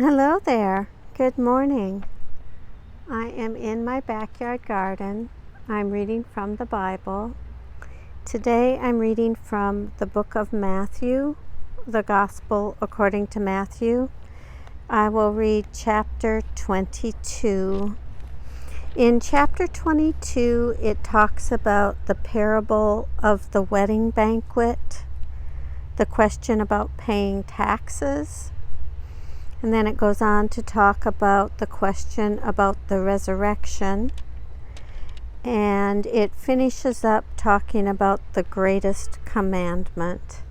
Hello there. Good morning. I am in my backyard garden. I'm reading from the Bible. Today I'm reading from the book of Matthew, the Gospel according to Matthew. I will read chapter 22. In chapter 22, it talks about the parable of the wedding banquet, the question about paying taxes, and then it goes on to talk about the question about the resurrection. And it finishes up talking about the Greatest Commandment.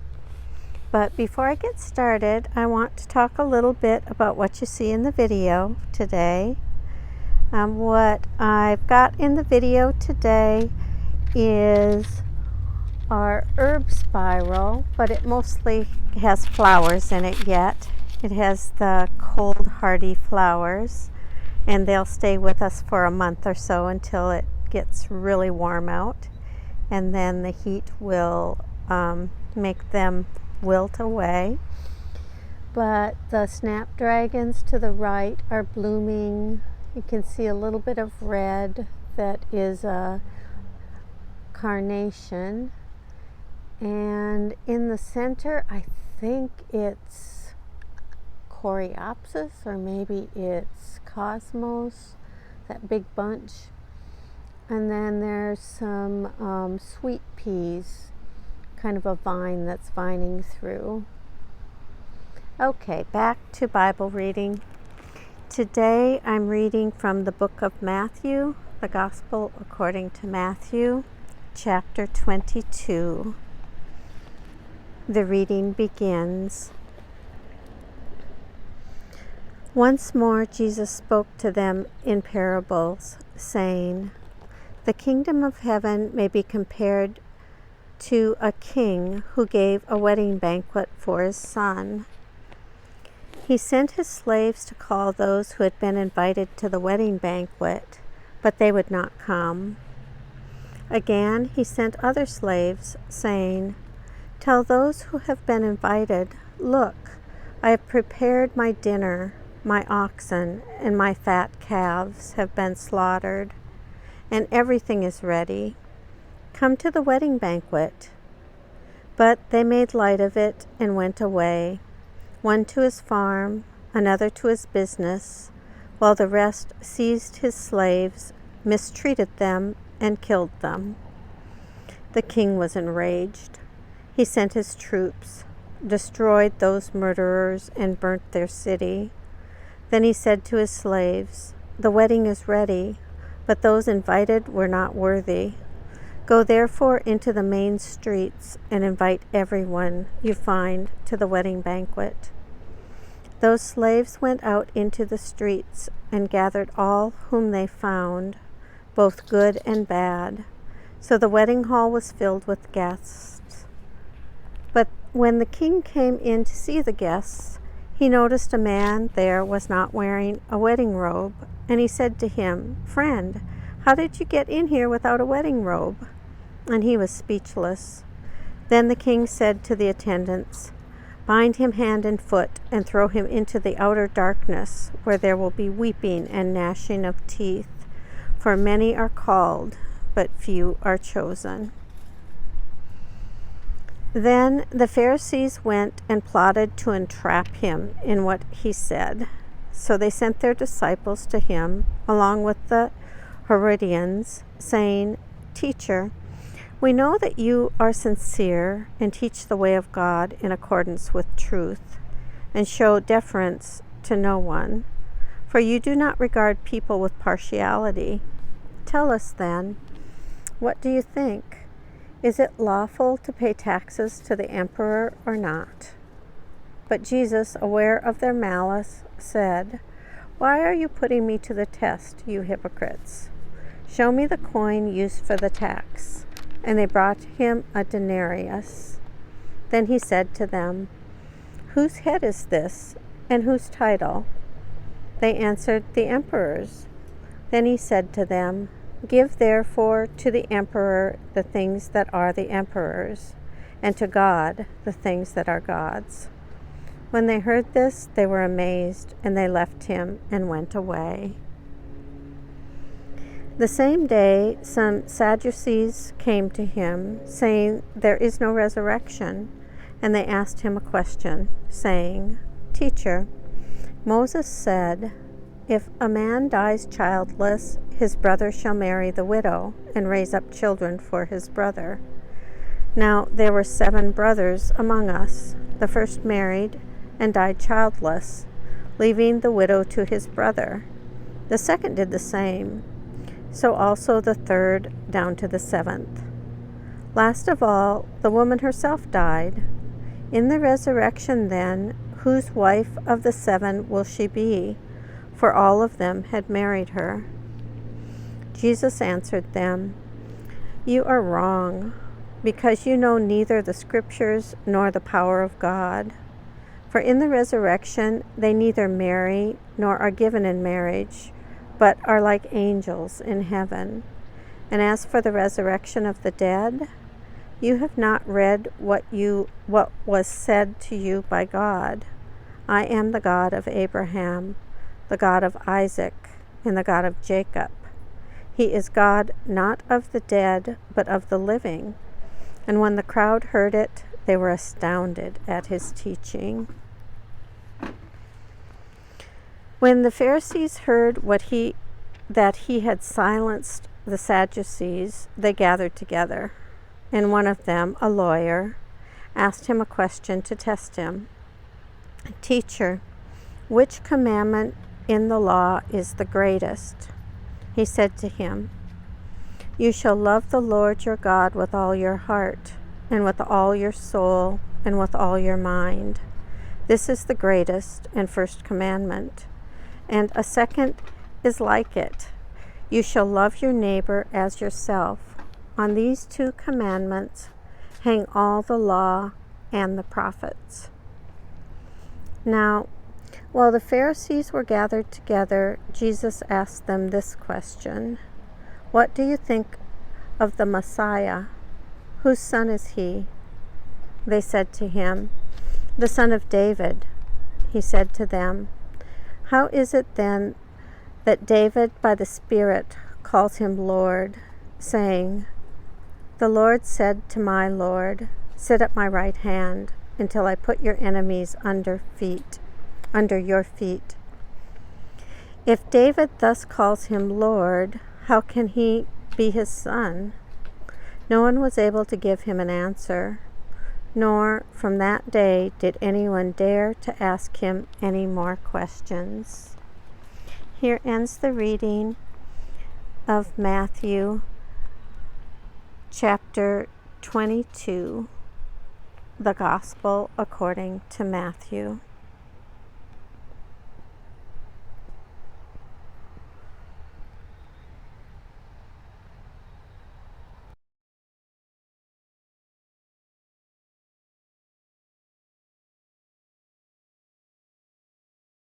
But before I get started, I want to talk a little bit about what you see in the video today. What I've got in the video today is our herb spiral, but it mostly has flowers in it yet. It has the cold, hardy flowers, and they'll stay with us for a month or so until it gets really warm out, and then the heat will make them wilt away. But the snapdragons to the right are blooming. You can see a little bit of red that is a carnation, and in the center I think it's Coreopsis, or maybe it's Cosmos, that big bunch. And then there's some sweet peas, kind of a vine that's vining through. Okay, back to Bible reading. Today I'm reading from the book of Matthew, the Gospel according to Matthew, chapter 22. The reading begins. Once more Jesus spoke to them in parables, saying, "The kingdom of heaven may be compared to a king who gave a wedding banquet for his son. He sent his slaves to call those who had been invited to the wedding banquet, but they would not come. Again, he sent other slaves, saying, 'Tell those who have been invited, look, I have prepared my dinner. My oxen and my fat calves have been slaughtered, and everything is ready. Come to the wedding banquet.' But they made light of it and went away, one to his farm, another to his business, while the rest seized his slaves, mistreated them, and killed them. The king was enraged. He sent his troops, destroyed those murderers, and burnt their city. Then he said to his slaves, 'The wedding is ready, but those invited were not worthy. Go therefore into the main streets and invite everyone you find to the wedding banquet.' Those slaves went out into the streets and gathered all whom they found, both good and bad. So the wedding hall was filled with guests. But when the king came in to see the guests, he noticed a man there was not wearing a wedding robe, and he said to him, 'Friend, how did you get in here without a wedding robe?' And he was speechless. Then the king said to the attendants, 'Bind him hand and foot and throw him into the outer darkness, where there will be weeping and gnashing of teeth, for many are called, but few are chosen.' Then the Pharisees went and plotted to entrap him in what he said. So they sent their disciples to him, along with the Herodians, saying, 'Teacher, we know that you are sincere and teach the way of God in accordance with truth, and show deference to no one, for you do not regard people with partiality. Tell us then, what do you think? Is it lawful to pay taxes to the emperor or not?' But Jesus, aware of their malice, said, 'Why are you putting me to the test, you hypocrites? Show me the coin used for the tax.' And they brought him a denarius. Then he said to them, 'Whose head is this, and whose title?' They answered, 'The emperor's.' Then he said to them, 'Give therefore to the emperor the things that are the emperor's, and to God the things that are God's.' When they heard this, they were amazed, and they left him and went away. The same day, some Sadducees came to him, saying, "There is no resurrection." And they asked him a question, saying, "Teacher, Moses said, 'If a man dies childless, his brother shall marry the widow and raise up children for his brother.' Now there were 7 brothers among us. The first married and died childless, leaving the widow to his brother. The second did the same. So also the third down to the 7th. Last of all, the woman herself died. In the resurrection then, whose wife of the 7 will she be? For all of them had married her." Jesus answered them, "You are wrong, because you know neither the Scriptures nor the power of God. For in the resurrection they neither marry nor are given in marriage, but are like angels in heaven. And as for the resurrection of the dead, you have not read what was said to you by God. I am the God of Abraham, the God of Isaac, and the God of Jacob. He is God not of the dead, but of the living." And when the crowd heard it, they were astounded at his teaching. When the Pharisees heard that he had silenced the Sadducees, they gathered together, and one of them, a lawyer, asked him a question to test him. "Teacher, which commandment in the law is the greatest?" He said to him, "You shall love the Lord your God with all your heart, and with all your soul, and with all your mind. This is the greatest and first commandment. And a second is like it. You shall love your neighbor as yourself. On these 2 commandments hang all the law and the prophets." Now, while the Pharisees were gathered together, Jesus asked them this question, "What do you think of the Messiah? Whose son is he?" They said to him, "The son of David." He said to them, "How is it then that David by the Spirit calls him Lord, saying, 'The Lord said to my Lord, sit at my right hand until I put your enemies under your feet'? If David thus calls him Lord, how can he be his son?" No one was able to give him an answer, nor from that day did anyone dare to ask him any more questions. Here ends the reading of Matthew chapter 22, the Gospel according to Matthew.